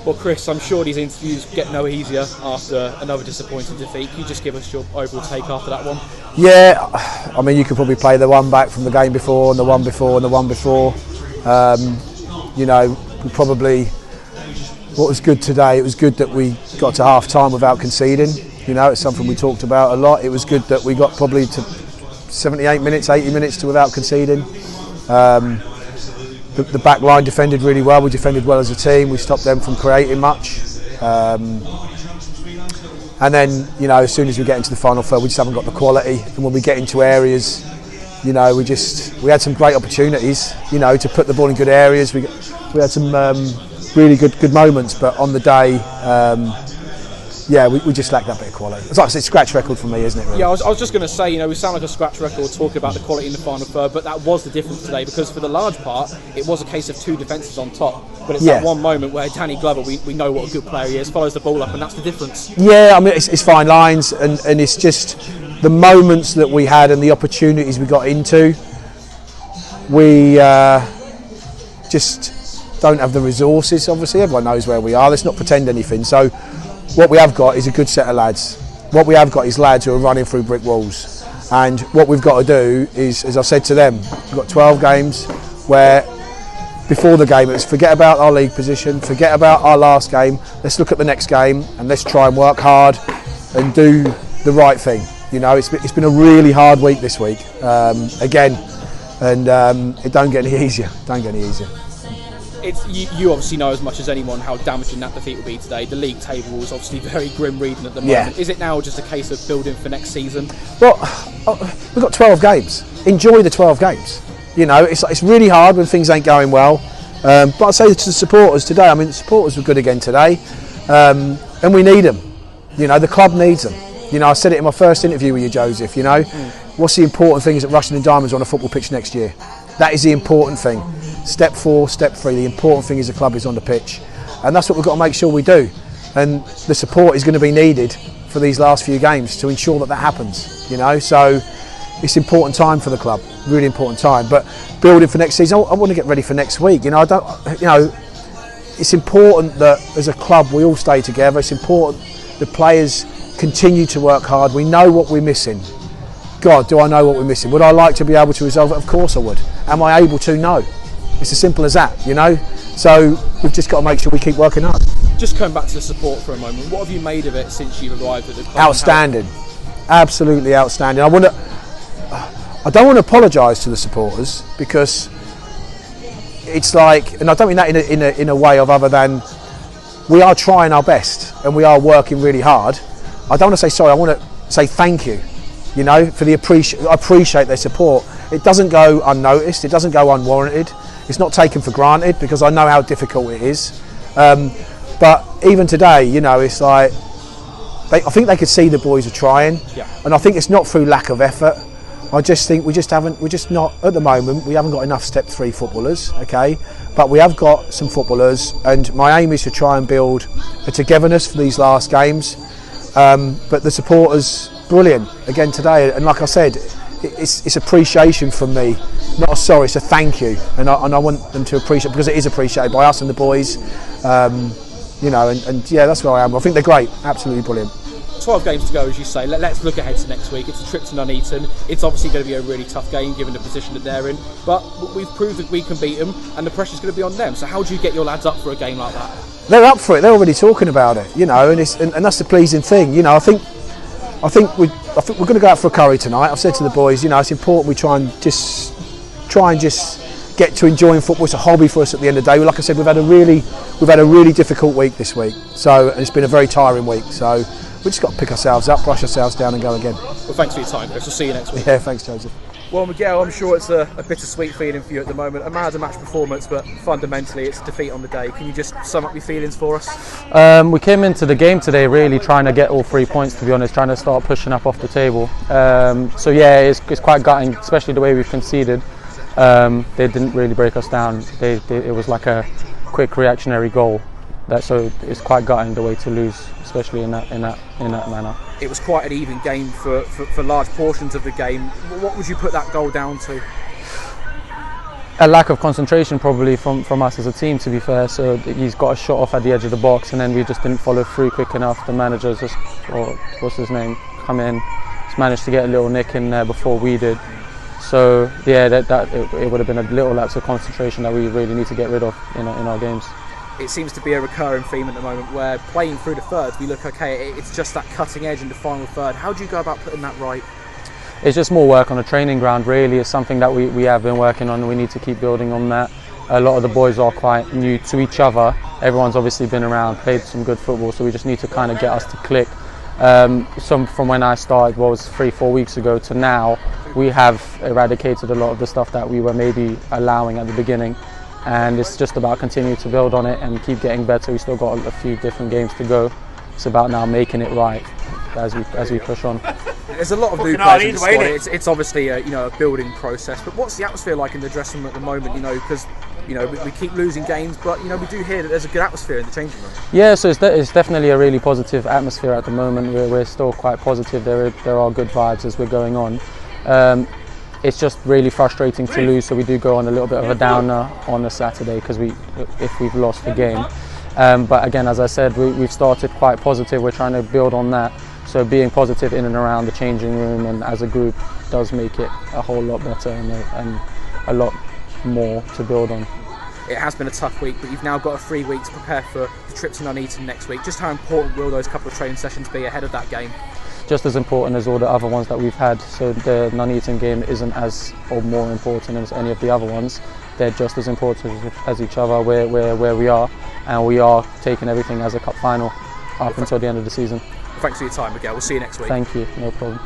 Well, Chris, I'm sure these interviews get no easier after another disappointing defeat. Can you just give us your overall take after that one? Yeah, I mean, you could probably play the one back from the game before and the one before and the one before. You know, we probably, what was good today, it was good that we got to half time without conceding. You know, it's something we talked about a lot. It was good that we got probably to 78 minutes, 80 minutes to without conceding. The back line defended really well. We defended well as a team. We stopped them from creating much. And then, you know, as soon as we get into the final third, we just haven't got the quality. And when we get into areas, you know, we had some great opportunities, you know, to put the ball in good areas. We had some really good moments, but on the day, yeah, we just lacked that bit of quality. It's like I said, scratch record for me, isn't it? Really? Yeah, I was just going to say, you know, we sound like a scratch record talking about the quality in the final third, but that was the difference today, because for the large part, it was a case of two defences on top. But it's that one moment where Danny Glover, we know what a good player he is, follows the ball up, and that's the difference. Yeah, I mean, it's fine lines, and it's just the moments that we had and the opportunities we got into, we just don't have the resources, obviously. Everyone knows where we are. Let's not pretend anything. So what we have got is a good set of lads. What we have got is lads who are running through brick walls. And what we've got to do is, as I said to them, we've got 12 games where before the game it was forget about our league position, forget about our last game, let's look at the next game and let's try and work hard and do the right thing. You know, it's been a really hard week this week, again, and it don't get any easier. You obviously know as much as anyone how damaging that defeat will be today. The league table is obviously very grim reading at the moment. Yeah. Is it now just a case of building for next season? Well, we've got 12 games. Enjoy the 12 games. You know, it's really hard when things ain't going well. But I say to the supporters today, I mean, the supporters were good again today, and we need them. You know, the club needs them. You know, I said it in my first interview with you, Joseph. You know, what's the important thing is that Rushden Diamonds are on a football pitch next year. That is the important thing. Step 4, step 3, the important thing is the club is on the pitch. And that's what we've got to make sure we do. And the support is going to be needed for these last few games to ensure that happens, you know. So it's important time for the club, really important time. But building for next season, I want to get ready for next week. You know, it's important that as a club we all stay together. It's important the players continue to work hard. We know what we're missing. God, do I know what we're missing? Would I like to be able to resolve it? Of course I would. Am I able to? No. It's as simple as that, you know. So we've just got to make sure we keep working hard. Just coming back to the support for a moment, what have you made of it since you've arrived at the club? Outstanding, absolutely outstanding. I don't want to apologise to the supporters, because it's like, and I don't mean that in a way of other than we are trying our best and we are working really hard. I don't want to say sorry. I want to say thank you. You know, for I appreciate their support. It doesn't go unnoticed. It doesn't go unwarranted. It's not taken for granted, because I know how difficult it is. But even today, you know, it's like I think they could see the boys are trying, and I think it's not through lack of effort. I just think we're just not at the moment. We haven't got enough step 3 footballers, okay? But we have got some footballers, and my aim is to try and build a togetherness for these last games. But the supporters, brilliant again today, and like I said, it's appreciation from me, not a sorry, it's a thank you, and I want them to appreciate, because it is appreciated by us and the boys, you know, and yeah, that's where I am. I think they're great, absolutely brilliant. 12 games to go, as you say. Let's look ahead to next week. It's a trip to Nuneaton. It's obviously going to be a really tough game given the position that they're in, but we've proved that we can beat them, and the pressure's going to be on them. So how do you get your lads up for a game like that? They're up for it. They're already talking about it, you know, and that's the pleasing thing. You know, I think we're going to go out for a curry tonight. I've said to the boys, you know, it's important we try and just get to enjoying football. It's a hobby for us at the end of the day. Like I said, we've had a really difficult week this week. So, and it's been a very tiring week. So we just got to pick ourselves up, brush ourselves down, and go again. Well, thanks for your time, Chris. We'll see you next week. Yeah, thanks, Joseph. Well, Miguel, I'm sure it's a bittersweet feeling for you at the moment. A man of the match performance, but fundamentally it's defeat on the day. Can you just sum up your feelings for us? We came into the game today really trying to get all 3 points, to be honest, trying to start pushing up off the table. So yeah, it's quite gutting, especially the way we've conceded. They didn't really break us down. It was like a quick reactionary goal. So it's quite gutting the way to lose, especially in that manner. It was quite an even game for large portions of the game. What would you put that goal down to? A lack of concentration probably from us as a team, to be fair. So he's got a shot off at the edge of the box, and then we just didn't follow through quick enough. The manager just, or what's his name, come in, just managed to get a little nick in there before we did. So yeah, it would have been a little lapse of concentration that we really need to get rid of in our games. It seems to be a recurring theme at the moment where playing through the thirds, we look okay, it's just that cutting edge in the final third. How do you go about putting that right? It's just more work on the training ground, really. It's something that we have been working on, and we need to keep building on that. A lot of the boys are quite new to each other. Everyone's obviously been around, played some good football, so we just need to kind of get us to click. From when I started, 3-4 weeks ago to now, we have eradicated a lot of the stuff that we were maybe allowing at the beginning, and it's just about continuing to build on it and keep getting better. We still got a few different games to go. It's about now making it right as we push on. There's a lot of new players in the squad. It's obviously a building process. But what's the atmosphere like in the dressing room at the moment? Because we keep losing games, but we do hear that there's a good atmosphere in the changing room. Yeah, so it's definitely a really positive atmosphere at the moment. We're still quite positive. There are good vibes as we're going on. It's just really frustrating to lose, so we do go on a little bit of a downer on a Saturday if we've lost the game. But again, as I said, we've started quite positive. We're trying to build on that. So being positive in and around the changing room and as a group does make it a whole lot better and a lot more to build on. It has been a tough week, but you've now got 3 weeks to prepare for the trip to Nuneaton next week. Just how important will those couple of training sessions be ahead of that game? Just as important as all the other ones that we've had. So the Nuneaton game isn't as or more important as any of the other ones. They're just as important as each other where we are, and we are taking everything as a cup final up until the end of the season. Thanks for your time, Miguel. We'll see you next week. Thank you, no problem.